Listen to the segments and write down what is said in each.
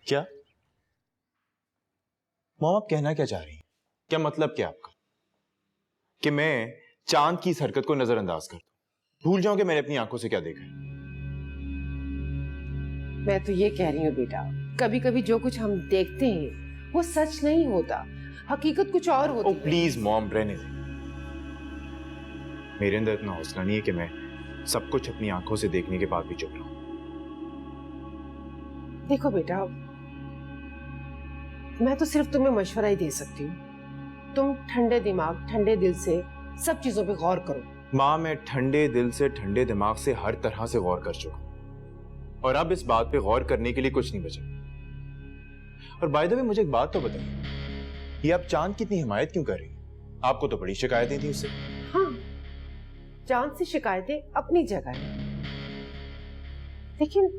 क्या मॉम, आप कहना क्या चाह रही हैं? क्या मतलब क्या आपका कि मैं चांद की इस हरकत को नजरअंदाज कर दूं, भूल जाऊं कि मैंने अपनी आंखों से क्या देखा है? मैं तो ये कह रही हूँ बेटा, कभी कभी जो कुछ हम देखते हैं वो सच नहीं होता, हकीकत कुछ और होती है। प्लीज मॉम, रहने दे। मेरे अंदर इतना हौसला नहीं है कि मैं सब कुछ अपनी आंखों से देखने के बाद भी चुप रहूं। देखो बेटा, मैं तो सिर्फ तुम्हें मशवरा ही दे सकती हूँ। तुम ठंडे दिमाग ठंडे दिल से सब चीजों पे गौर करो। माँ, मैं ठंडे दिल से ठंडे दिमाग से हर तरह से गौर कर चुका हूं और अब इस बात पे गौर करने के लिए कुछ नहीं बचा। और बाय द वे, मुझे एक बात तो बताइए, ये आप चांद की इतनी हिमायत क्यों कर रही हैं? आपको तो बड़ी शिकायतें थी उससे। हाँ, चांद से शिकायतें अपनी जगह है, लेकिन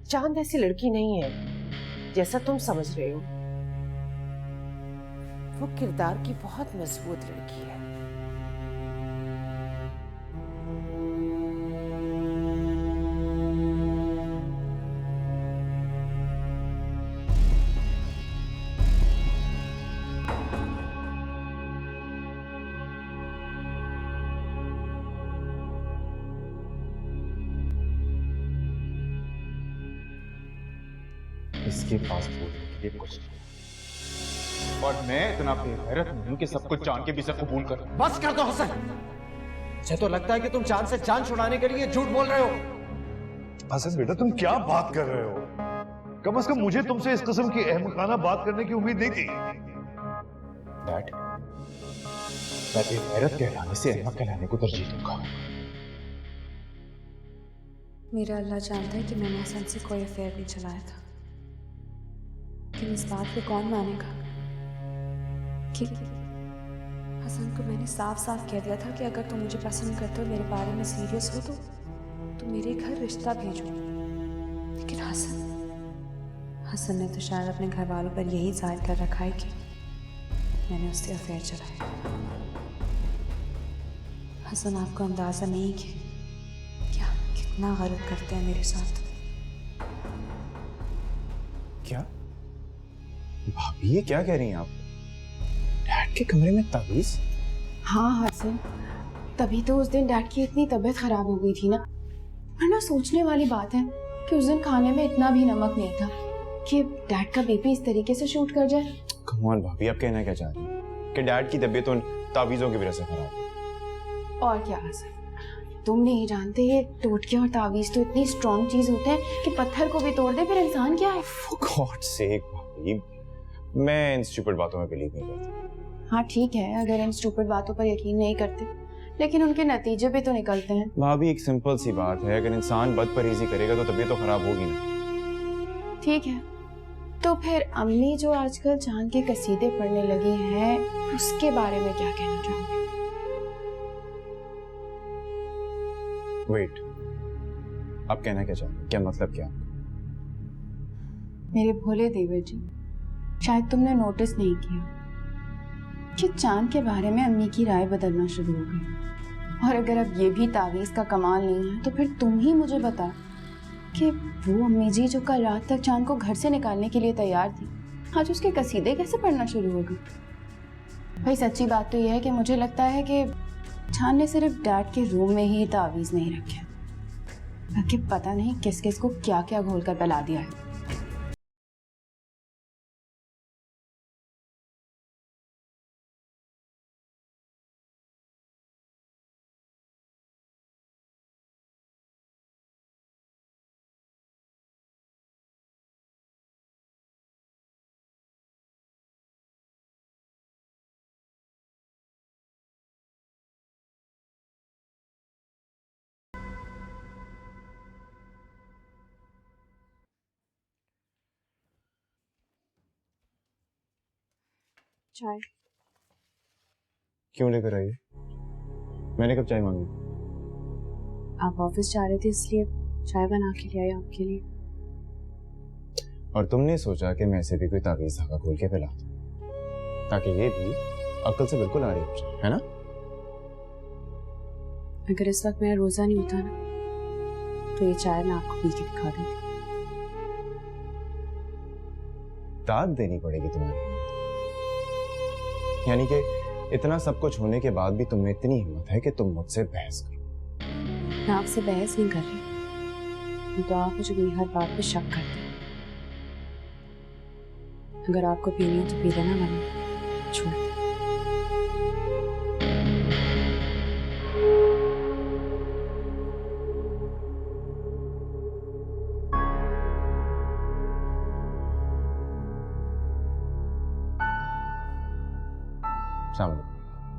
चांद ऐसी लड़की नहीं है जैसा तुम समझ रहे हो। वो किरदार की बहुत मजबूत लड़की है। इसके पास बोलने के लिए कुछ नहीं, और मैं इतना बेगैरत नहीं हूं कि सब कुछ चांद के पीछे कबूल कर। बस कर दो हसन। मुझे तो लगता है कि तुम चांद से जान छुड़ाने के लिए झूठ बोल रहे हो। हसन बेटा, तुम क्या बात कर रहे हो? कम से कम मुझे तुमसे इस किस्म की अहमकाना बात करने की उम्मीद नहीं थी। डैड, मैं बेगैरत कहलाने से अहमक कहलाने को तरजीह दूंगा। मेरा अल्लाह जानता है कि मैंने हसन से कोई अफेयर नहीं चलाया था, लेकिन इस बात पे कौन मानेगा कि हसन को मैंने साफ साफ कह दिया था कि अगर तुम मुझे पसंद करते हो, मेरे बारे में सीरियस हो तो मेरे घर रिश्ता भेजो। लेकिन हसन ने तो शायद अपने घर वालों पर यही जाहिर कर रखा है कि मैंने उससे अफेयर चलाया। हसन, आपको अंदाजा नहीं कि क्या कितना गलत करते हैं मेरे साथ। क्या भाभी, ये क्या कह रही हैं आप? डैड के कमरे में ताबीज? हाँ हसन, तभी तो उस दिन डैड की इतनी तबीयत खराब हो गई थी ना। वरना सोचने वाली बात है कि उस दिन खाने में इतना भी नमक नहीं था कि डैड का बीपी इस तरीके से शूट कर जाए। कम ऑन भाभी, आप कहना क्या चाह रही हैं कि डैड की तबीयत उन ताबीजों की वजह से खराब है? और क्या हसन, तुम नहीं जानते ये टोटके और ताबीज तो इतनी स्ट्रॉन्ग चीज होते हैं कि पत्थर को भी तोड़ दे, फिर इंसान क्या है। For God's sake भाभी, मैं इन स्टूपिड बातों में बिलीव नहीं करता। हाँ ठीक है, अगर इन स्टूपिड बातों पर यकीन नहीं करते, लेकिन उनके नतीजे भी तो निकलते हैं। भाभी, एक सिंपल सी बात है, अगर इंसान बदपरहेजी करेगा तो तबीयत तो खराब होगी ना। ठीक है, तो फिर अम्मी जो आजकल चांद के कसीदे पढ़ने लगी हैं, उसके बारे में क्या कहना चाहोगे? वेट, आप कहना क्या चाहते हैं? क्या मतलब क्या? मेरे भोले देवर जी, शायद तुमने नोटिस नहीं किया कि चांद के बारे में अम्मी की राय बदलना शुरू हो गई। और अगर अब ये भी तावीज़ का कमाल नहीं है, तो फिर तुम ही मुझे बता कि वो अम्मी जी जो कल रात तक चांद को घर से निकालने के लिए तैयार थी, आज उसके कसीदे कैसे पढ़ना शुरू हो गई? भाई सच्ची बात तो यह है कि मुझे लगता है कि चांद ने सिर्फ डैड के रूम में ही तावीज़ नहीं रखे, बाकी पता नहीं किस किस को क्या क्या घोल कर पिला दिया है। चाय क्यों लेकर आई? मैंने कब चाय मांगी? आप ऑफिस जा रहे थे इसलिए चाय बना के ले आई आपके लिए। और तुमने सोचा कि मैं ऐसे भी कोई तावीज़ धागा खोल के पिला दूं, ताकि ये भी अक्ल से बिल्कुल आ रही हो जाए, है ना? अगर इस वक्त मेरा रोजा नहीं होता ना, तो ये चाय मैं आपको पी के दिखा देती। दाद देनी पड़ेगी तुम्हें। यानी कि इतना सब कुछ होने के बाद भी तुम में इतनी हिम्मत है कि तुम मुझसे बहस करो। मैं आपसे बहस नहीं कर रही, तो आप मुझे मेरी हर बात पे शक करते हैं। अगर आपको पीनी हो तो पी लेना, वरना छोड़ दो।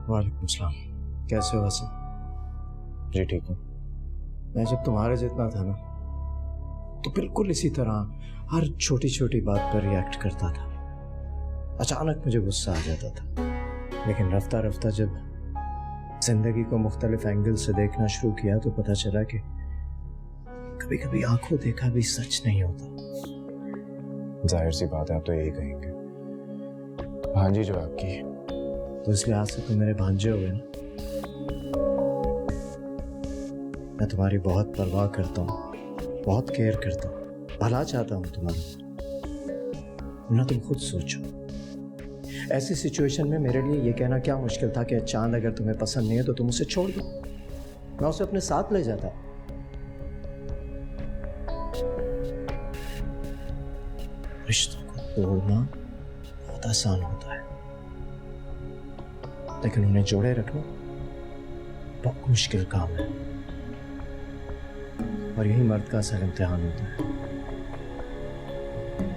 वालेकुम सलाम। कैसे हो हसन? जी ठीक हूँ। मैं जब तुम्हारे जितना था ना, तो बिल्कुल इसी तरह हर छोटी छोटी बात पर रिएक्ट करता था। अचानक मुझे गुस्सा आ जाता था, लेकिन रफ्ता रफ्ता जब जिंदगी को मुख्तलिफ एंगल से देखना शुरू किया तो पता चला कि कभी कभी आंखों देखा भी सच नहीं होता। जाहिर सी बात है, आप तो यही कहेंगे। भांजी जो आपकी, तो इस लिहाज से तुम मेरे भांजे हो गए ना। मैं तुम्हारी बहुत परवाह करता हूँ, बहुत केयर करता हूँ, भला चाहता हूँ तुम्हारा। ना तुम खुद सोचो, ऐसी सिचुएशन में मेरे लिए ये कहना क्या मुश्किल था कि चांद अगर तुम्हें पसंद नहीं है तो तुम उसे छोड़ दो। मैं उसे अपने साथ ले जाता। रिश्तों को तोड़ना बहुत आसान होता है, लेकिन उन्हें जोड़े रखना बहुत मुश्किल काम है, और यही मर्द का असल इम्तिहान होता है।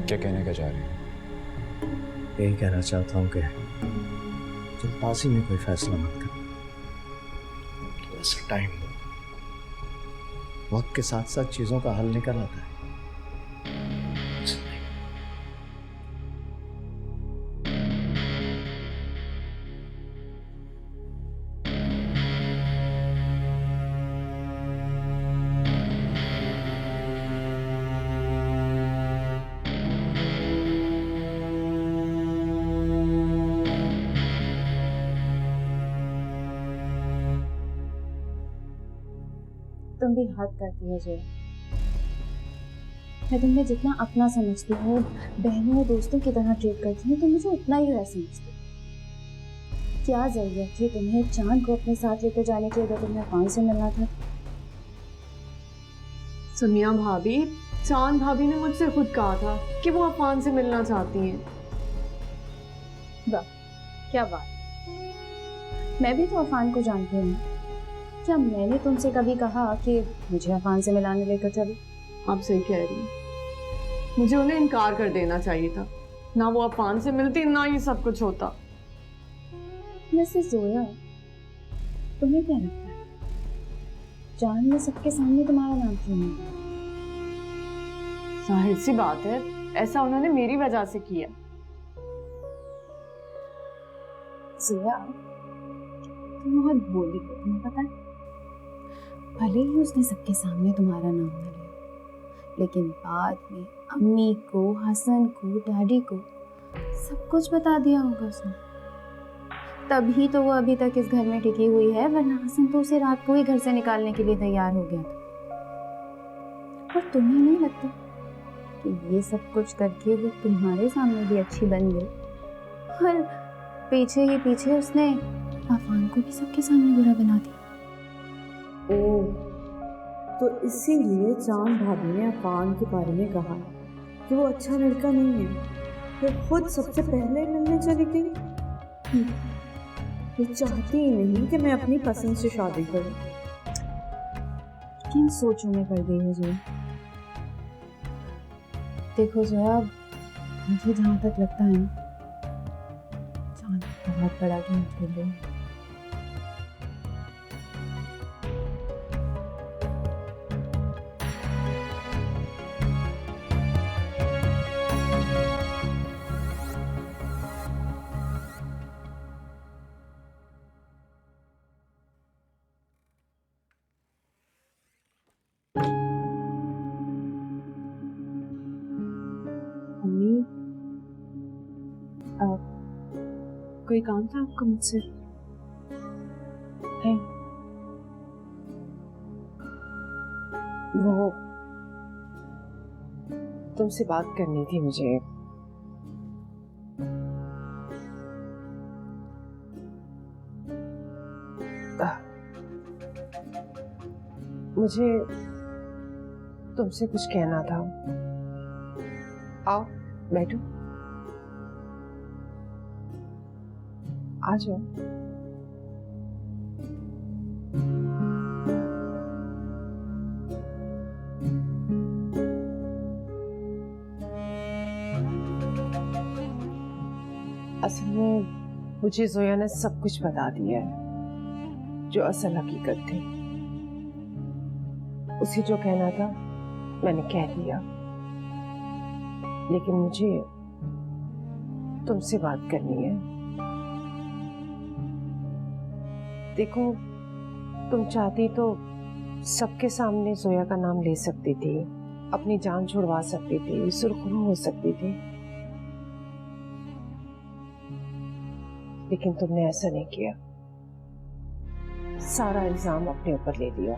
क्या कहने का चाह रहे हैं? यही कहना चाहता हूँ कि जल्दबाजी में कोई फैसला मत करो, थोड़ा सा टाइम दो। वक्त के साथ साथ चीजों का हल निकल आता है। तुम भी हद करती हो जो। मैं तुम्हें जितना अपना समझती हूँ, बहनों और दोस्तों की तरह ट्रीट करती हूँ, तुम मुझे उतना ही वैसे समझती हो। क्या जरूरत थी तुम्हें चांद को अपने साथ लेकर जाने की, अगर तुम्हें अफान से मिलना था? सुनिया भाभी, चांद भाभी ने मुझसे खुद कहा था कि वो अफान से मिलना चाहती हैं। वाह, क्या बात। मैं भी तो अफान को जानती हूँ। क्या मैंने तुमसे कभी कहा कि मुझे अफान से मिलाने लेकर चलो? आप सही कह रही हैं। मुझे उन्हें इनकार कर देना चाहिए था। ना वो अफान से मिलती, ना ये सब कुछ होता। वैसे जोया, तुम्हें क्या लगता है जान ने सबके सामने तुम्हारा नाम क्यों नहीं लिया? जाहिर सी बात है, ऐसा उन्होंने मेरी वजह से किया। जोया, तुम बहुत बोली हो, तुम्हें पता है। भले ही उसने सबके सामने तुम्हारा नाम न लिया, लेकिन बाद में अम्मी को, हसन को, डैडी को सब कुछ बता दिया होगा उसने। तभी तो वो अभी तक इस घर में टिकी हुई है, वरना हसन तो उसे रात को ही घर से निकालने के लिए तैयार हो गया था। और तुम्हें नहीं लगता कि ये सब कुछ करके वो तुम्हारे सामने भी अच्छी बन गई, और पीछे ही पीछे उसने अफान को भी सबके सामने बुरा बना दिया? ओह, तो इसीलिए चांद भाभी ने अफान के बारे में कहा कि वो अच्छा लड़का नहीं है, फिर खुद सबसे पहले मिलने चली गई। वो चाहती ही नहीं कि मैं अपनी पसंद से शादी करूं। किन सोचों में पड़ गई हो जोया? देखो जोया, मुझे जहाँ तक लगता है ना, चांद बहुत बड़ा गेम खेल रही है। मम्मी, कोई काम था आपको मुझसे? है वो तुमसे बात करनी थी मुझे। मुझे तुमसे कुछ कहना था। आओ बैठो, आ जाओ। असल में मुझे जोया ने सब कुछ बता दिया है, जो असल हकीकत थी। उसे जो कहना था मैंने कह दिया, लेकिन मुझे तुमसे बात करनी है। देखो, तुम चाहती तो सबके सामने जोया का नाम ले सकती थी, अपनी जान छुड़वा सकती थी, सुरखरू हो सकती थी, लेकिन तुमने ऐसा नहीं किया। सारा इल्जाम अपने ऊपर ले लिया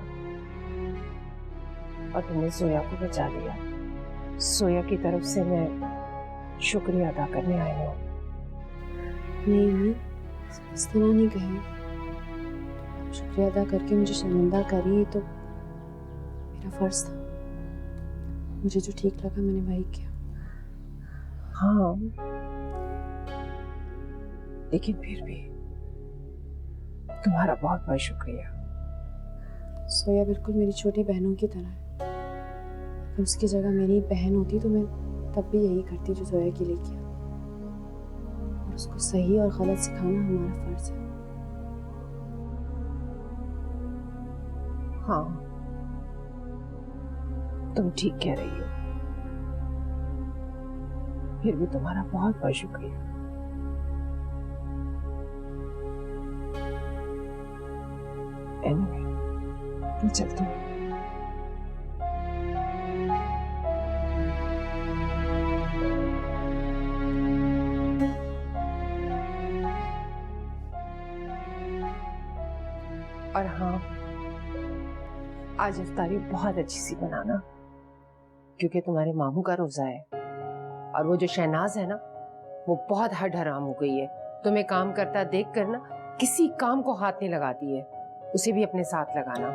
और तुमने जोया को बचा लिया। जोया की तरफ से मैं शुक्रिया अदा करने आई हूँ। नहीं, इस तरह नहीं कहे। शुक्रिया अदा करके मुझे शर्मिंदा करी तो मेरा फर्ज था। मुझे जो ठीक लगा मैंने वही किया। हाँ, लेकिन फिर भी तुम्हारा बहुत बहुत शुक्रिया। सोया बिल्कुल मेरी छोटी बहनों की तरह है। अगर उसकी जगह मेरी बहन होती तो मैं तब भी यही करती जो सोया के लिए किया। और उसको सही और गलत सिखाना हमारा फर्ज है। हाँ, तुम ठीक कह रही हो। फिर भी तुम्हारा बहुत बहुत शुक्रिया। Anyway, मैं चलती हूँ। और हाँ, आज इफ्तारी बहुत अच्छी सी बनाना, क्योंकि तुम्हारे मामू का रोजा है। और वो जो शहनाज है ना, वो बहुत हड हराम हो गई है। तुम्हें काम करता देख कर ना किसी काम को हाथ नहीं लगाती है। उसे भी अपने साथ लगाना।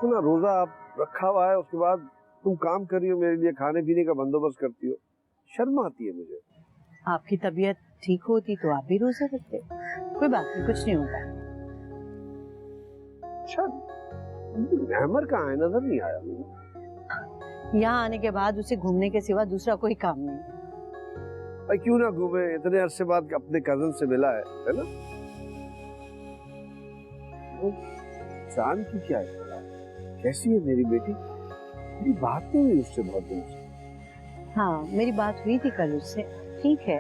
इतना रोजा आप रखा हुआ है, उसके बाद तुम काम कर रही हो, मेरे लिए खाने पीने का बंदोबस्त करती हो। शर्म आती है मुझे। आपकी तबीयत ठीक होती तो आप भी रोजा रखते। कोई बात नहीं, कुछ नहीं होगा। अच्छा, महमर कहाँ है? नजर नहीं आया। यहाँ आने के बाद उसे घूमने के सिवा दूसरा कोई काम नहीं। भाई क्यों ना घूमे, इतने अरसे बाद अपने कजन से मिला है ना? वो चांद की क्या है? कैसी है मेरी बेटी? मेरी बात नहीं हुई उससे बहुत दिन से। हाँ, मेरी बात हुई थी कल उससे। ठीक है,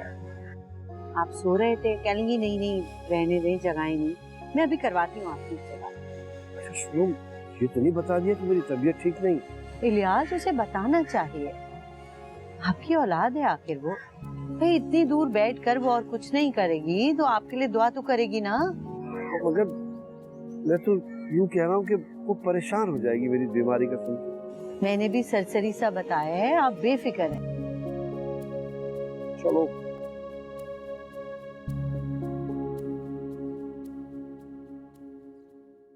आप सो रहे थे, कह लेंगी नहीं नहीं रहने दें, जगाएं नहीं। मैं अभी करवाती हूँ आपकी उससे बात। अच्छा सुनो, ये तो नहीं बता दिया कि मेरी तबीयत ठीक नहीं। इलियास, उसे बताना चाहिए। आपकी औलाद है आखिर वो। भाई इतनी दूर बैठ कर वो और कुछ नहीं करेगी तो आपके लिए दुआ तो करेगी ना। मगर मैं तो यूँ कह रहा हूँ कि वो परेशान हो जाएगी मेरी बीमारी का सुन के। मैंने भी सरसरी सा बताया है, आप बेफिक्र हैं। चलो।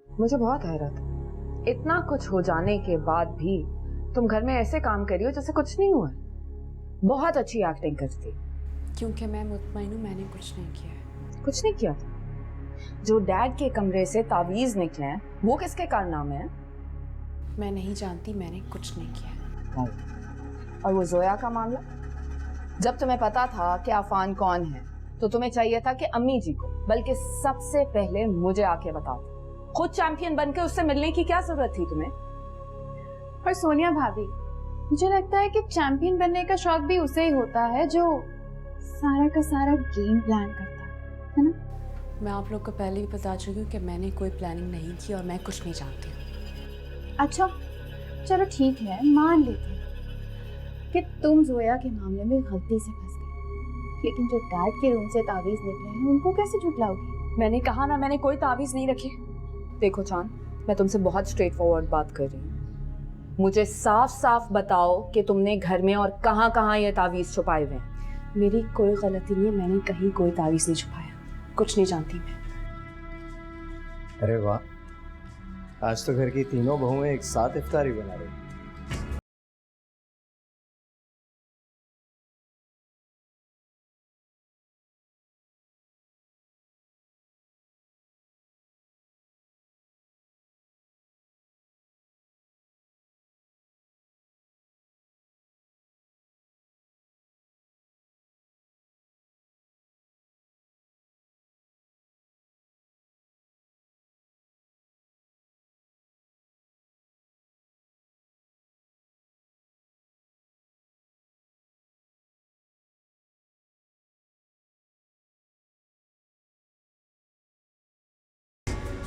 मुझे बहुत हैरत है, इतना कुछ हो जाने के बाद भी तुम घर में ऐसे काम करी हो जैसे कुछ नहीं हुआ। बहुत अच्छी एक्टिंग करती। क्योंकि मैं मुतमईन हूँ, मैंने कुछ नहीं किया है। कुछ नहीं किया था। जो डैड के कमरे से तावीज निकले हैं वो किसके कारनामे हैं? मैं नहीं जानती, मैंने कुछ नहीं किया। और वो जोया का मामला, जब तुम्हें पता था कि अफान कौन है तो तुम्हें चाहिए था कि अम्मी जी को, बल्कि सबसे पहले मुझे आके बताओ। खुद चैंपियन बनकर उससे मिलने की क्या जरूरत थी तुम्हें? पर सोनिया भाभी, मुझे लगता है कि चैंपियन बनने का शौक भी उसे ही होता है जो सारा का सारा गेम प्लान करता है ना? मैं आप लोग को पहले ही बता चुकी हूँ कि मैंने कोई प्लानिंग नहीं की और मैं कुछ नहीं जानती हूँ। अच्छा चलो ठीक है, मान लेते हैं कि तुम जोया के मामले में गलती से फंस गए, लेकिन जो डैड के रूम से तावीज निकले हैं उनको कैसे झुटलाओगी? मैंने कहा ना, मैंने कोई तावीज नहीं रखी। देखो चांद, मैं तुमसे बहुत स्ट्रेट फॉरवर्ड बात कर रही हूँ। मुझे साफ साफ बताओ कि तुमने घर में और कहाँ कहाँ ये तावीज छुपाए हुए हैं। मेरी कोई गलती नहीं है, मैंने कहीं कोई तावीज नहीं छुपाया, कुछ नहीं जानती मैं। अरे वाह, आज तो घर की तीनों बहुएं एक साथ इफ्तारी बना रही।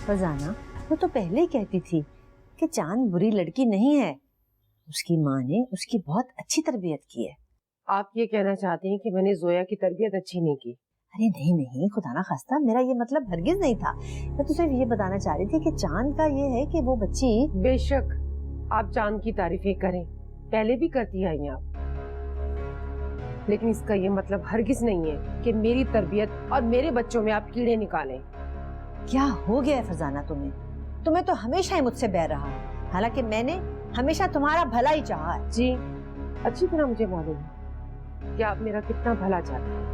फरजाना, वो तो पहले ही कहती थी कि चांद बुरी लड़की नहीं है। उसकी माँ ने उसकी बहुत अच्छी तरबियत की है। आप ये कहना चाहते हैं कि मैंने जोया की तरबियत अच्छी नहीं की? अरे नहीं नहीं, खुदा ना खास्ता, मेरा ये मतलब हरगिज नहीं था। मैं तो सिर्फ ये बताना चाह रही थी कि चांद का ये है कि वो बच्ची। बेशक आप चांद की तारीफें करें, पहले भी करती आई हैं आप, लेकिन इसका ये मतलब हरगिज नहीं है कि मेरी तरबियत और मेरे बच्चों में आप कीड़े निकालें। क्या हो गया है फरजाना तुम्हें? तुम्हें तो हमेशा ही मुझसे बैर रहा है, हालांकि मैंने हमेशा तुम्हारा भला ही चाहा है। जी, अच्छी तरह मुझे मालूम है कि आप मेरा कितना भला चाहते हैं।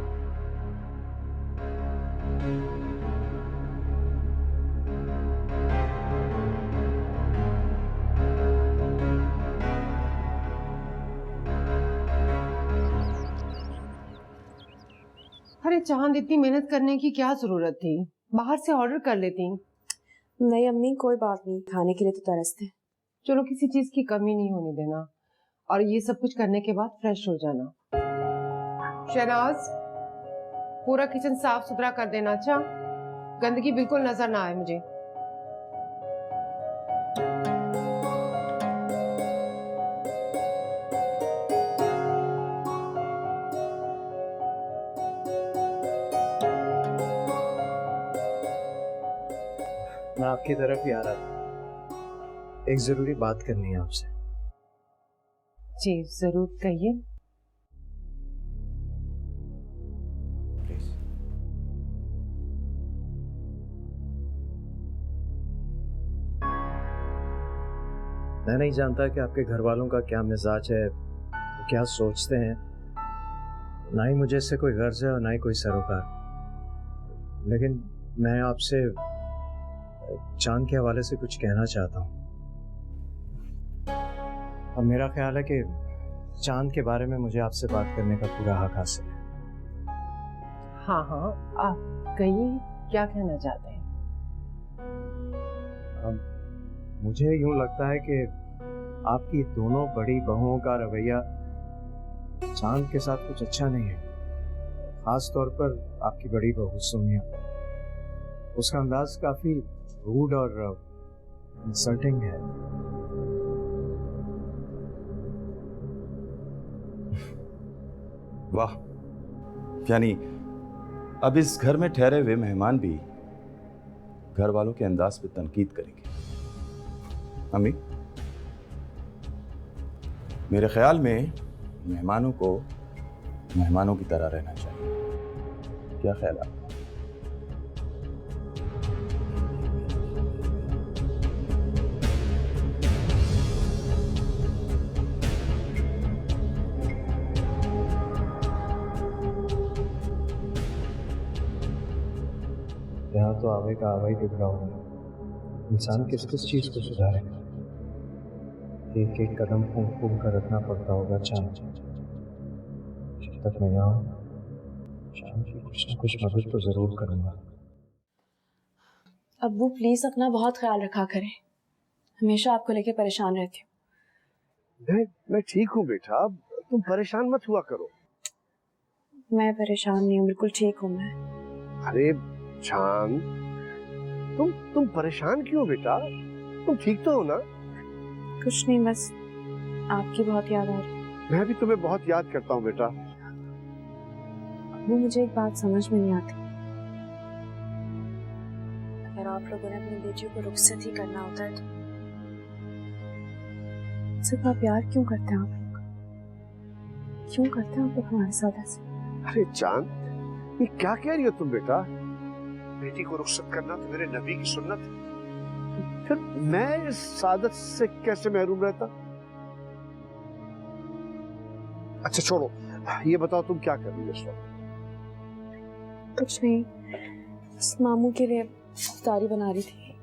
अरे चांद, इतनी मेहनत करने की क्या जरूरत थी? बाहर से ऑर्डर कर लेती। नहीं अम्मी, कोई बात नहीं, खाने के लिए तो तरसते हैं। चलो, किसी चीज की कमी नहीं होने देना, और ये सब कुछ करने के बाद फ्रेश हो जाना। शहनाज, पूरा किचन साफ सुथरा कर देना। अच्छा, गंदगी बिल्कुल नजर ना आए मुझे। मैं आपकी तरफ ही आ रहा था, एक जरूरी बात करनी है आपसे। जी जरूर कहिए। मैं नहीं जानता कि आपके घर वालों का क्या मिजाज है, वो क्या सोचते हैं। ना ही मुझे इससे कोई गर्ज है और ना ही कोई सरोकार, लेकिन मैं आपसे चांद के हवाले से कुछ कहना चाहता हूँ। और मेरा ख्याल है कि चांद के बारे में मुझे आपसे बात करने का पूरा हक हासिल है। हाँ हाँ, आप कहिए, क्या कहना चाहते हैं? मुझे यूं लगता है कि आपकी दोनों बड़ी बहुओं का रवैया चांद के साथ कुछ अच्छा नहीं है। खास तौर पर आपकी बड़ी बहू सोनिया, उसका अंदाज काफी रूड और इंसल्टिंग है। वाह, यानी अब इस घर में ठहरे हुए मेहमान भी घर वालों के अंदाज पे तनकीद करेंगे। अम्मी, मेरे ख्याल में मेहमानों को मेहमानों की तरह रहना चाहिए। क्या ख्याल है? यहाँ तो आवे का आवा ही बिगड़ा हुआ है। इंसान किस किस चीज को सुधारे? एक एक कदम फूंक फूंक कर रखना पड़ता होगा चांद। जब तक मैं यहाँ चांद की कुछ न कुछ मदद तो जरूर करूंगा। अब्बू प्लीज अपना बहुत ख्याल रखा करें, हमेशा आपको लेके परेशान रहती हूँ। मैं ठीक हूँ बेटा, तुम परेशान मत हुआ करो। मैं परेशान नहीं हूँ, बिल्कुल ठीक हूँ मैं। अरे चांद, तुम परेशान क्यों बेटा? तुम ठीक तो हो ना? कुछ नहीं, बस आपकी बहुत याद आ रही। मैं भी तुम्हें बहुत याद करता हूँ बेटा। वो मुझे एक बात समझ में नहीं आती, आप लोगों ने अपनी बेटियों को रुखसत ही करना होता है तो सिर्फ आप प्यार क्यों करते हैं? आप लोग क्यों करते हैं आप लोग हमारे साथ ऐसे? अरे चांद, ये क्या कह रही हो तुम बेटा? बेटी को रुखसत करना तो मेरे नबी की सुन्नत है, फिर मैं इस सादत से कैसे महरूम रहता? अच्छा छोड़ो, ये बताओ तुम क्या कर रही हो इस वक्त? कुछ नहीं, बस मामू के लिए इफ्तारी बना रही थी।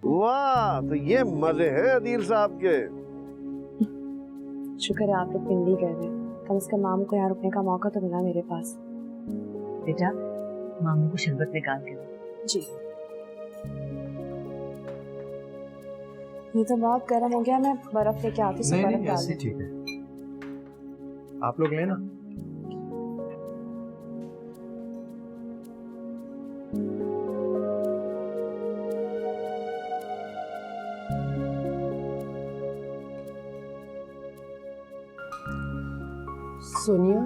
वाह, तो ये मजे हैं अदील साहब के। शुक्र है आप लोग पिंडी गए थे, कम से कम मामू को यहाँ रुकने का मौका तो मिला मेरे पास। बेटा, मामू को शरबत निकाल के दो। जी। ये तो बहुत गर्म हो गया, मैं बर्फ लेके आती हूँ। नहीं, ऐसे ठीक है, आप लोग लेना। सोनिया,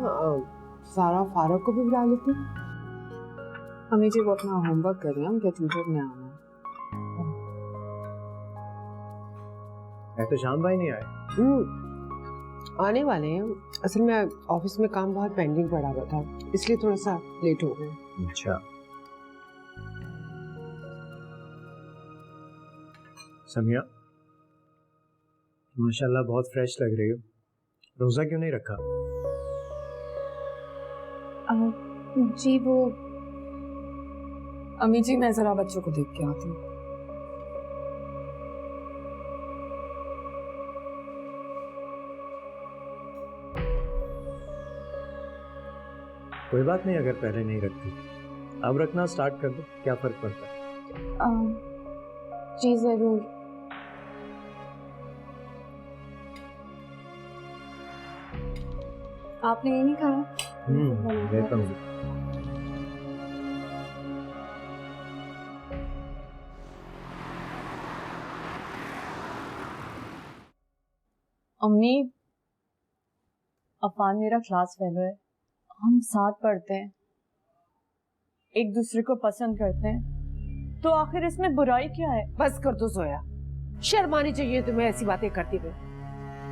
सारा फारूक को भी बुला लेती। अम्मी जी वो अपना होमवर्क कर रही है, उनके ट्यूटर ने आना है। तो शाम भाई नहीं आए? आने वाले हैं, असल में ऑफिस में काम बहुत पेंडिंग पड़ा हुआ था, इसलिए थोड़ा सा लेट हो गए। अच्छा। समिया, माशाल्लाह बहुत फ्रेश लग रही हो। रोजा क्यों नहीं रखा? जी वो अम्मी जी, मैं जरा बच्चों को देख के आती हूँ। कोई बात नहीं, अगर पहले नहीं रखती अब रखना स्टार्ट कर दो, क्या फर्क पड़ता है? जी जरूर। आपने ये नहीं खाया? देता हूँ। अम्मी, अफान मेरा क्लास फेलो है, हम साथ पढ़ते हैं, एक दूसरे को पसंद करते हैं, तो आखिर इसमें बुराई क्या है? बस कर दो जोया, शर्म आनी चाहिए तुम्हें ऐसी बातें करते हुए।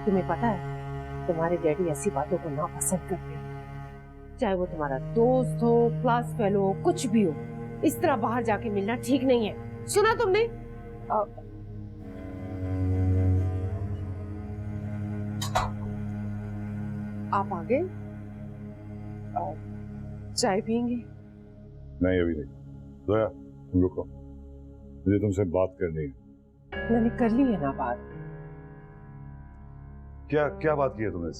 तुम्हें पता है तुम्हारे डैडी ऐसी बातों को नापसंद करते हैं, चाहे वो तुम्हारा दोस्त हो, क्लास फेलो हो, कुछ भी हो। इस तरह बाहर जाके मिलना ठीक नहीं है, सुना तुमने? आप आ गए, चाय पियेंगे? नहीं अभी नहीं। जोया तुम रुको, मुझे तुमसे बात करनी है। मैंने कर ली है ना बात। क्या बात की है तुमने?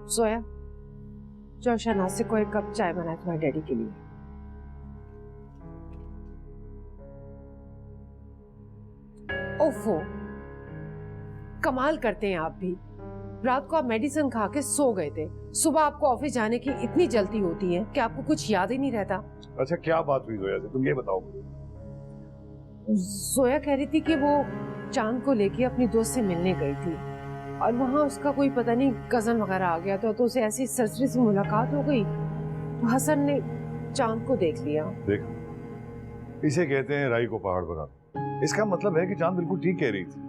सोया, जो शहनाज से कोई कप चाय बनाए तुम्हारे डैडी के लिए। ओफो, कमाल करते हैं आप भी। रात को आप मेडिसिन खा के सो गए थे, सुबह आपको ऑफिस जाने की इतनी जल्दी होती है कि आपको कुछ याद ही नहीं रहता। अच्छा क्या बात हुई जोया से, तुम ये बताओ। जोया कह रही थी कि वो चांद को लेके अपनी दोस्त से मिलने गई थी और वहाँ उसका कोई पता नहीं कजन वगैरह आ गया था, तो उसे ऐसी सरसरी से मुलाकात हो गई तो हसन ने चांद को देख लिया। देख, इसे कहते हैं राई को पहाड़ बना। इसका मतलब है कि चांद बिल्कुल ठीक कह रही थी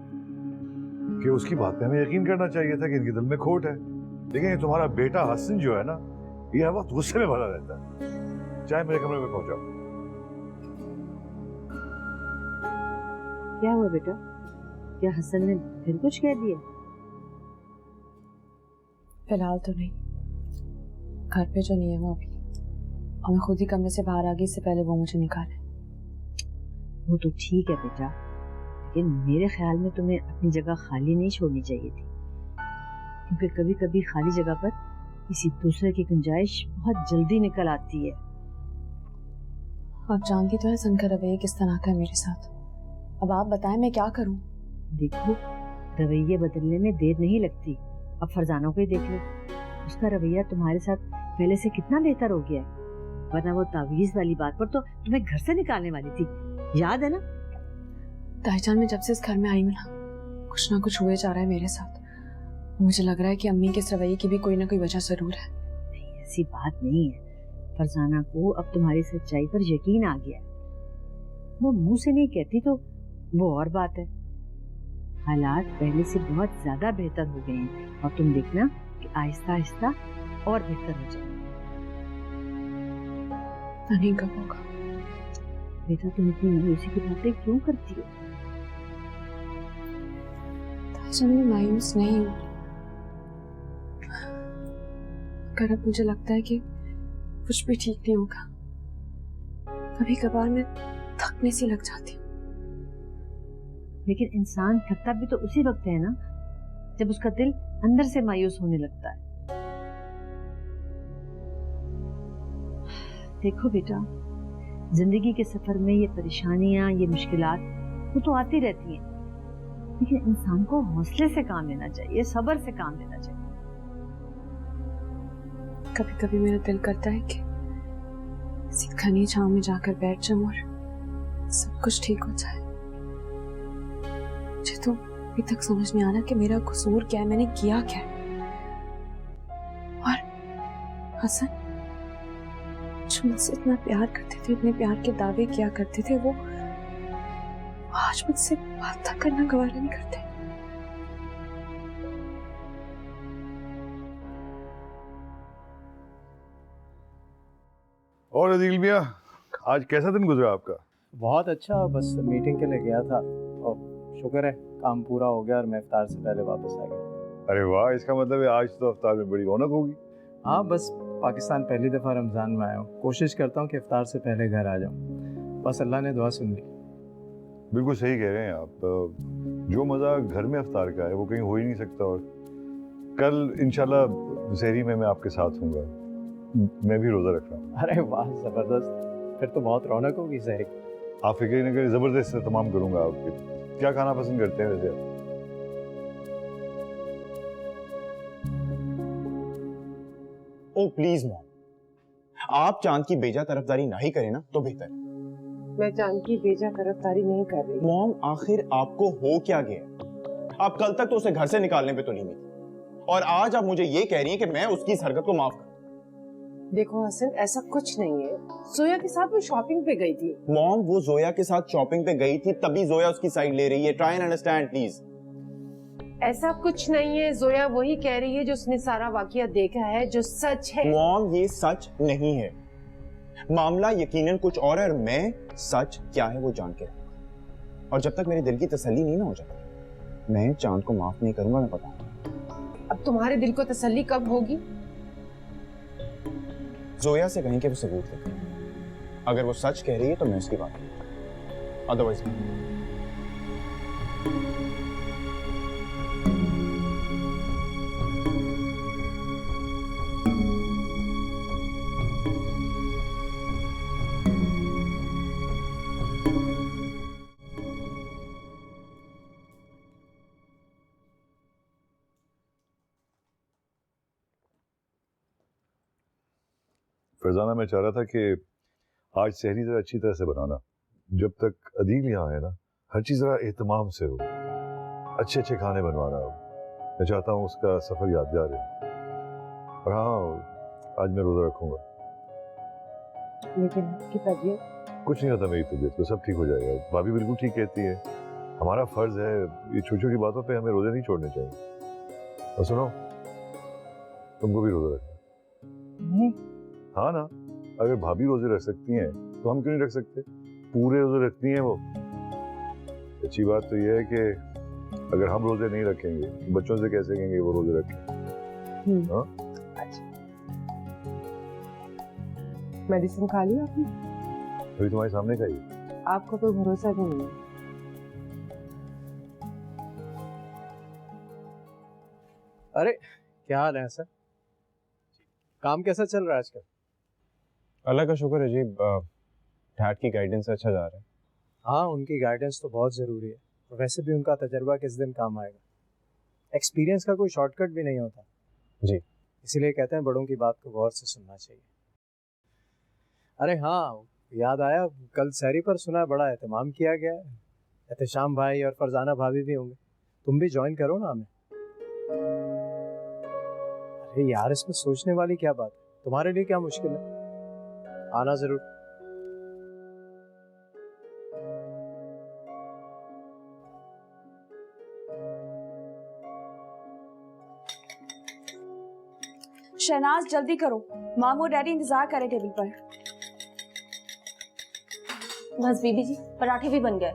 कि उसकी बात पे हमें यकीन करना चाहिए था कि इनके दिल में खोट है। लेकिन ये तुम्हारा बेटा हसन जो है ना, ये हर वक्त गुस्से में भरा रहता है। चाहे मेरे कमरे में पहुंचाओ। क्या हुआ बेटा? क्या हसन ने फिर कुछ कह दिया? फिलहाल तो नहीं, घर पे जो नहीं है वो अभी, और मैं खुद ही कमरे से बाहर आ गई, इससे पहले वो मुझे निकाले। वो तो ठीक है बेटा, लेकिन मेरे ख्याल में तुम्हें अपनी जगह खाली नहीं छोड़नी चाहिए थी, क्योंकि कभी कभी खाली जगह पर किसी दूसरे की गुंजाइश बहुत जल्दी निकल आती है। आप जानती तो है सन का रवैया किस तरह का है मेरे साथ। अब आप बताएं मैं क्या करूं? देखो, रवैये बदलने में देर नहीं लगती। अब फरजाना को ही देख लो, उसका रवैया तुम्हारे साथ पहले से कितना बेहतर हो गया है। वरना वो तावीज वाली बात पर तो तुम्हें घर से निकालने वाली थी, याद है ना? ताईजान, मैं जब से इस घर में आई हूँ ना, कुछ ना कुछ हुए जा रहा है मेरे साथ। मुझे लग रहा है कि अम्मी के इस रवैये की भी कोई ना कोई वजह जरूर है। नहीं, ऐसी बात नहीं है। फरजाना को अब तुम्हारी सच्चाई पर यकीन आ गया है। वो मुंह से नहीं कहती तो वो और बात है। हालात पहले से बहुत ज्यादा बेहतर हो गए हैं और तुम देखना कि आहिस्ता आहिस्ता और बेहतर हो जाएगा। नहीं कब होगा? बेटा तुम इतनी मायूसी की बातें क्यों करती हो? ताजन मैं मायूस नहीं हूँ। अगर अब मुझे लगता है कि कुछ भी ठीक नहीं होगा, कभी कभार मैं थकने सी लग जाती हूँ। लेकिन इंसान थकता भी तो उसी वक्त है ना जब उसका दिल अंदर से मायूस होने लगता है। देखो बेटा, जिंदगी के सफर में ये परेशानियां, ये मुश्किलात वो तो आती रहती हैं, लेकिन इंसान को हौसले से काम लेना चाहिए, सब्र से काम लेना चाहिए। कभी कभी मेरा दिल करता है कि किसी घनी छांव में जाकर बैठ जाऊं और सब कुछ ठीक हो जाए। मुझे तो अभी तक समझ नहीं आ रहा कि मेरा कसूर क्या है, मैंने किया क्या है। और हसन जो मुझसे इतना प्यार करते थे, इतने प्यार के दावे किया करते थे, वो आज मुझसे बात तक करना गवारा नहीं करते। और अदील मियां, आज कैसा दिन गुजरा आपका? बहुत अच्छा, बस मीटिंग के लिए गया था और शुक्र है काम पूरा हो गया और मैं इफ्तार से पहले वापस आ गया। अरे वाह, इसका मतलब है आज तो इफ्तार में बड़ी रौनक होगी। हाँ, बस पाकिस्तान पहली दफ़ा रमज़ान में आया हूँ, कोशिश करता हूँ कि इफ्तार से पहले घर आ जाऊँ। बस अल्लाह ने दुआ सुन ली। बिल्कुल सही कह रहे हैं आप। जो मज़ा घर में इफ्तार का है वो कहीं हो ही नहीं सकता। और कल इंशाल्लाह सहरी में मैं आपके साथ हूँगा, मैं भी रोज़ा रख रहा हूँ। अरे वाह, ज़बरदस्त, फिर तो बहुत रौनक होगी सहरी। आप फिक्र न करें, ज़बरदस्त से तमाम करूँगा आपके। क्या खाना पसंद करते हैं वैसे आप? ओ प्लीज मॉम, आप चांद की बेजा तरफदारी नहीं करें ना तो बेहतर है। मैं चांद की बेजा तरफदारी नहीं कर रही। मॉम, आखिर आपको हो क्या गया? आप कल तक तो उसे घर से निकालने पे तुली नहीं थी और आज आप मुझे ये कह रही हैं कि मैं उसकी इस हरकत को माफ कर। देखो हसन, ऐसा कुछ नहीं है। जोया के साथ वो शॉपिंग पे गई थी। मॉम, वो जोया के साथ शॉपिंग पे गई थी तभी जोया उसकी साइड ले रही है। Try and understand please. ऐसा कुछ नहीं है, जोया वही कह रही है जो उसने सारा वाकया देखा है, जो सच है। मॉम, ये सच नहीं है। मामला यकीनन कुछ और है और मैं सच क्या है वो जान के रहूंगा। और जब तक मेरे दिल की तसल्ली नहीं ना हो जाती, मैं चांद को माफ नहीं करूंगा, मैं पता। अब तुम्हारे दिल को तसल्ली कब होगी? जोया से कहीं के वो सबूत लेते हैं। अगर वो सच कह रही है तो मैं उसकी बात करूंगा, अदरवाइज फरजाना, मैं चाह रहा था कि आज सहरी ज़रा अच्छी तरह से बनाना। जब तक अदील यहाँ है ना, हर चीज़ ज़रा एहतमाम से हो, अच्छे अच्छे खाने बनवाना हो। मैं चाहता हूँ उसका सफ़र यादगार है। और हाँ, आज मैं रोज़ा रखूँगा। लेकिन आपकी तबीयत? कुछ नहीं होता मेरी तबीयत को, सब ठीक हो जाएगा। भाभी बिल्कुल ठीक कहती है। हमारा फ़र्ज़ है, ये छोटी छोटी बातों पे हमें रोज़े नहीं छोड़ने चाहिए। और सुनो, तुमको भी रोज़ा रखना। हाँ ना, अगर भाभी रोजे रख सकती हैं तो हम क्यों नहीं रख सकते? पूरे रोजे रखती हैं वो। अच्छी बात तो यह है कि अगर हम रोजे नहीं रखेंगे तो बच्चों से कैसे कहेंगे वो रोजे रखें? हाँ? मेडिसिन खा ली आपने? अभी तुम्हारे सामने खाइए। आपको कोई भरोसा भी नहीं है। अरे क्या हाल है सर? काम कैसा चल रहा है आजकल? अल्लाह का शुक्र है जी, डैड की गाइडेंस से अच्छा जा रहा है। हाँ, उनकी गाइडेंस तो बहुत ज़रूरी है। और वैसे भी उनका तजर्बा किस दिन काम आएगा। एक्सपीरियंस का कोई शॉर्टकट भी नहीं होता जी, इसीलिए कहते हैं बड़ों की बात को गौर से सुनना चाहिए। अरे हाँ, याद आया, कल सहरी पर सुना है बड़ा एहतमाम किया गया है। एहतशाम भाई और फरजाना भाभी भी होंगे, तुम भी ज्वाइन करो ना हमें। अरे यार, इसमें सोचने वाली क्या बात है? तुम्हारे लिए क्या मुश्किल है? आना जरूर। शहनाज जल्दी करो, मामू और डैडी इंतजार करे टेबल पर। बस बीबी जी, पराठे भी बन गए।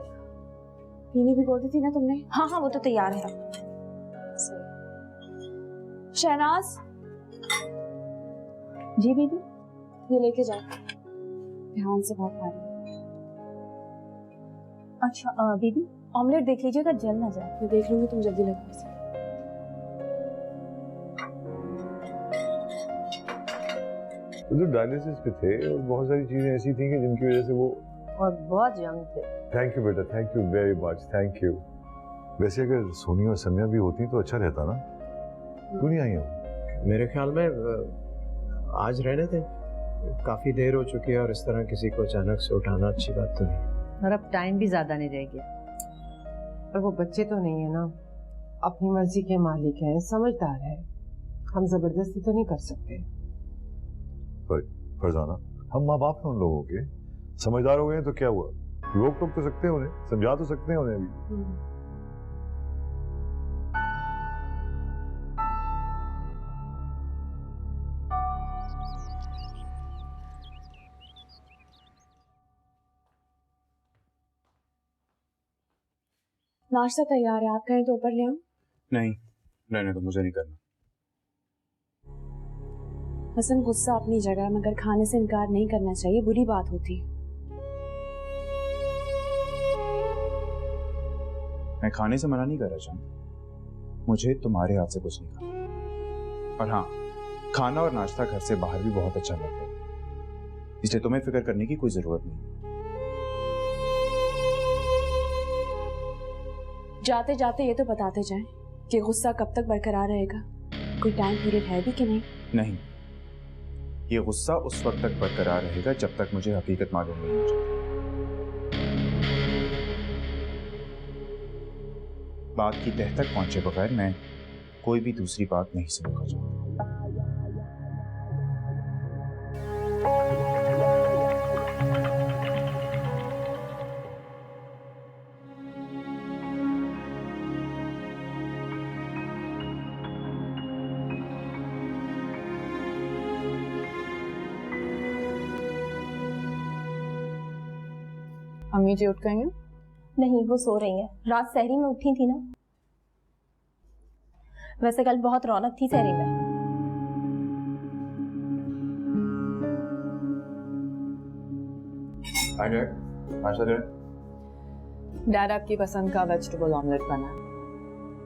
पीनी भिगो दी थी ना तुमने? हाँ हाँ, वो तो तैयार है। शहनाज। जी बीबी। ये लेके जाओ, ध्यान से बहुत खा रही है। अच्छा बीबी, ऑमलेट देख लीजिएगा जल ना जाए। मैं देख लूंगी, तुम जल्दी लगो इसे। जो डायलिसिस पे थे और बहुत सारी चीजें ऐसी थी कि जिनकी वजह से वो, और बहुत यंग थे। थैंक यू बेटा, thank you very much, thank you. वैसे अगर सोनी और समिया भी होती तो अच्छा रहता ना, क्यों नहीं आई हो? मेरे ख्याल में आज रहने थे, काफी देर हो चुकी है और इस तरह किसी को अचानक से उठाना अच्छी बात तो नहीं। और अब टाइम भी ज्यादा नहीं रह गया। पर वो बच्चे तो नहीं है ना, अपनी मर्जी के मालिक हैं, समझदार है, हम जबरदस्ती तो नहीं कर सकते। फरजाना, हम माँ बाप हैं उन लोगों के, समझदार हो गए हैं तो क्या हुआ, रोक टोक तो सकते हैं उन्हें, समझा तो सकते हैं उन्हें अभी। नाश्ता तैयार है, आप कहें तो ऊपर ले आऊं? नहीं, रहने दो, मुझे नहीं करना। हसन, गुस्सा अपनी जगह, मगर खाने से इनकार नहीं करना चाहिए, बुरी बात होती है। मैं खाने से मना नहीं कर रहा चांद, मुझे तुम्हारे हाथ से कुछ नहीं खाना। और हाँ, खाना और नाश्ता घर से बाहर भी बहुत अच्छा लगता है, इसलिए तुम्हें फिक्र करने की कोई जरूरत नहीं। जाते जाते ये तो बताते जाएं कि गुस्सा कब तक बरकरार रहेगा, कोई टाइम पीरियड है भी कि नहीं? नहीं, ये गुस्सा उस वक्त तक बरकरार रहेगा जब तक मुझे हकीकत मालूम नहीं हो जाती। बात की तह तक पहुंचे बगैर मैं कोई भी दूसरी बात नहीं सुनूंगा चाहता। अम्मी जी उठ गई हैं? नहीं, वो सो रही हैं। रात सहरी में उठी थी ना। वैसे कल बहुत रौनक थी सहरी में। डैड, आपकी पसंद का वेजिटेबल ऑमलेट बना है।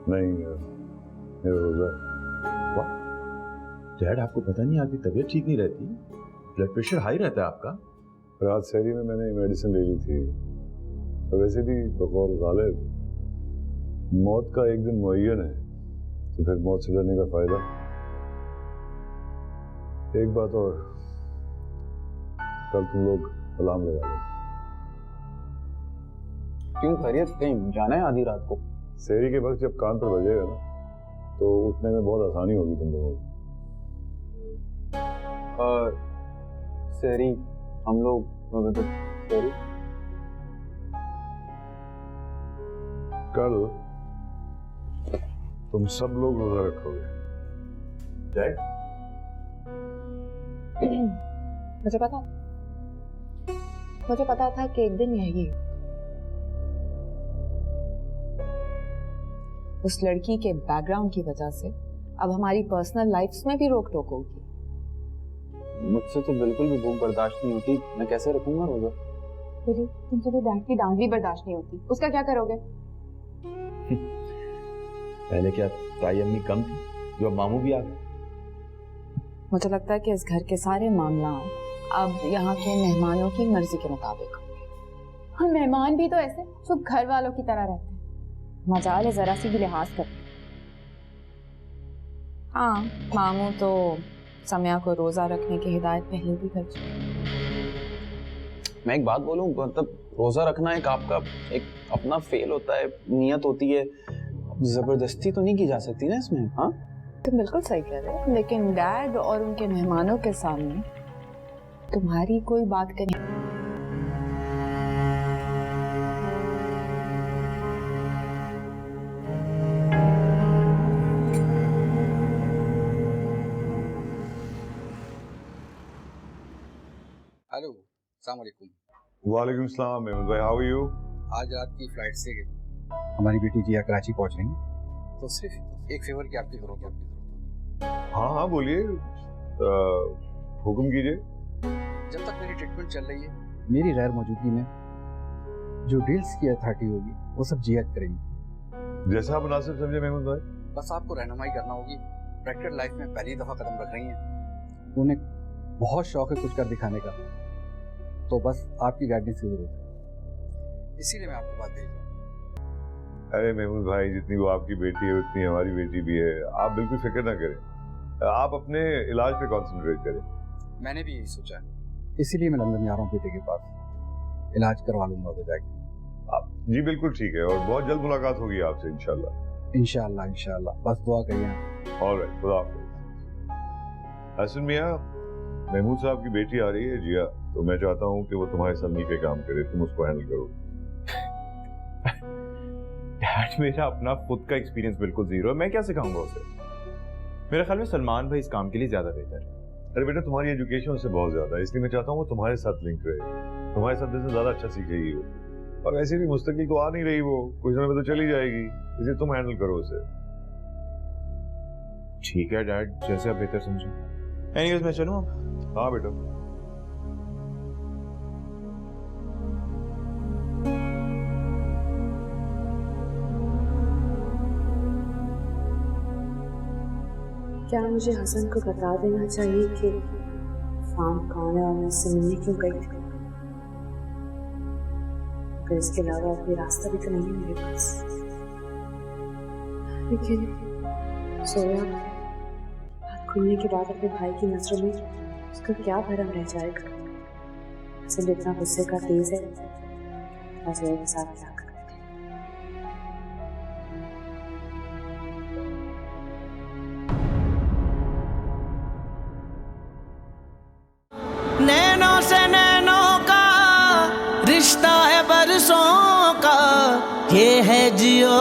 नहीं मेरा रोजा। डैड, आपको पता नहीं आपकी तबीयत ठीक नहीं रहती, ब्लड प्रेशर हाई रहता है आपका। रात सहरी में मैंने मेडिसिन ले ली थी, और वैसे भी बकौल गालिब मौत का एक दिन मुअय्यन है, तो फिर मौत से डरने का फायदा। एक बात और, कल तुम लोग अलार्म लगा लो। क्यों, खैरियत? कहीं जाना है आधी रात को? सहरी के वक्त जब कान पर बजेगा ना, तो उठने में बहुत आसानी होगी तुम लोगों को। सहरी हम लोग सहरी कल तुम सब लोग रोजा रखोगे। डैड, मुझे पता था कि एक दिन यही उस लड़की के बैकग्राउंड की वजह से अब हमारी पर्सनल लाइफ्स में भी रोक टोक होगी। मुझसे तो बिल्कुल भी भूख बर्दाश्त नहीं होती, मैं कैसे रखूंगा रोजा? तुमसे तो डैड की डांट भी बर्दाश्त नहीं होती, उसका क्या करोगे? पहले क्या ताई अम्मी कम थी, जो अब मामू भी आ गए। मुझे लगता है कि इस घर के सारे मामला अब यहाँ के मेहमानों की मर्जी के मुताबिक होंगे। हम मेहमान भी तो ऐसे जो घर वालों की तरह रहते हैं, मजाल है जरा सी भी लिहाज करते। हाँ, मामू तो समिया को रोजा रखने की हिदायत पहले भी कर चुके। मैं एक बात बोलूं, मतलब रोजा रखना एक आपका एक अपना फेल होता है, नियत होती है, जबरदस्ती तो नहीं की जा सकती ना इसमें। हाँ, तुम बिल्कुल सही कह रहे हो, लेकिन डैड और उनके मेहमानों के सामने तुम्हारी कोई बात करनी। हेलो, अस्सलाम वालेकुम। वालेकुम सलाम मेमन भाई, हाउ आर यू? आज रात की फ्लाइट से हमारी बेटी जिया कराची पहुंच रही है, तो सिर्फ एक फेवर की आपकी जरूरत होगी। हाँ हाँ बोलिए, हुक्म कीजिए। जब तक मेरी ट्रीटमेंट चल रही है, मेरी गैर मौजूदगी में जो डील्स की अथॉरिटी होगी वो सब जिया करेंगी। जैसा आप मुनासिब समझे मेमन भाई। बस आपको रहनुमाई करना होगी। प्रैक्टिकल लाइफ में पहली दफ़ा कदम रख रही हैं, उन्हें बहुत शौक है कुछ कर दिखाने का, तो बस आपकी गाइडेंस की जरूरत है, इसीलिए मैं आपके पास भेज रहा हूँ। अरे मेमन भाई, जितनी वो आपकी बेटी है उतनी हमारी बेटी भी है, आप बिल्कुल फिक्र ना करें, आप अपने इलाज पे कंसंट्रेट करें। मैंने भी यही सोचा है, इसीलिए मैं लंदन जा रहा हूँ बेटे के पास, इलाज करवा लूंगा उधर जाके। आप जी बिल्कुल ठीक है, और बहुत जल्द मुलाकात होगी आपसे इंशाल्लाह। इंशाल्लाह इंशाल्लाह, बस दुआ करिए। ऑलराइट, खुदा हाफिज़। हसन मियां, महमूद साहब की बेटी आ रही है जिया, तो मैं चाहता हूँ कि वो तुम्हारे साथ मिलकर काम करे, तुम उसको हैंडल करो। डैड, मेरा अपना खुद का एक्सपीरियंस बिल्कुल जीरो है, मैं क्या सिखाऊंगा उसे? मेरे ख्याल में सलमान भाई इस काम के लिए ज्यादा बेहतर है। अरे बेटा, तुम्हारी एजुकेशन उससे बहुत ज्यादा है, इसलिए मैं चाहता हूँ वो तुम्हारे साथ लिंक रहे, तुम्हारे साथ बिजनेस ज्यादा अच्छा सीखेगी वो, और वैसे भी मुस्तकिल तो आ नहीं रही वो, कुछ समय में तो चली जाएगी, इसलिए तुम हैंडल करो उसे। ठीक है डैड, जैसे आप बेहतर समझो। एनीवेज मैं चलूं अब? हाँ बेटा। क्या मुझे हसन को बता देना चाहिए कि फार्म कौन है और मैं उससे मिलने क्यों गई थी? अगर इसके अलावा कोई रास्ता भी तो नहीं है मेरे पास। लेकिन सोया, बात खुलने के बाद अपने भाई की नजरों में उसका क्या भरम रह जाएगा? हसन इतना गुस्से का तेज है, सोया के साथ क्या कर? नैनों से नैनों का रिश्ता है बरसों का, ये है जियो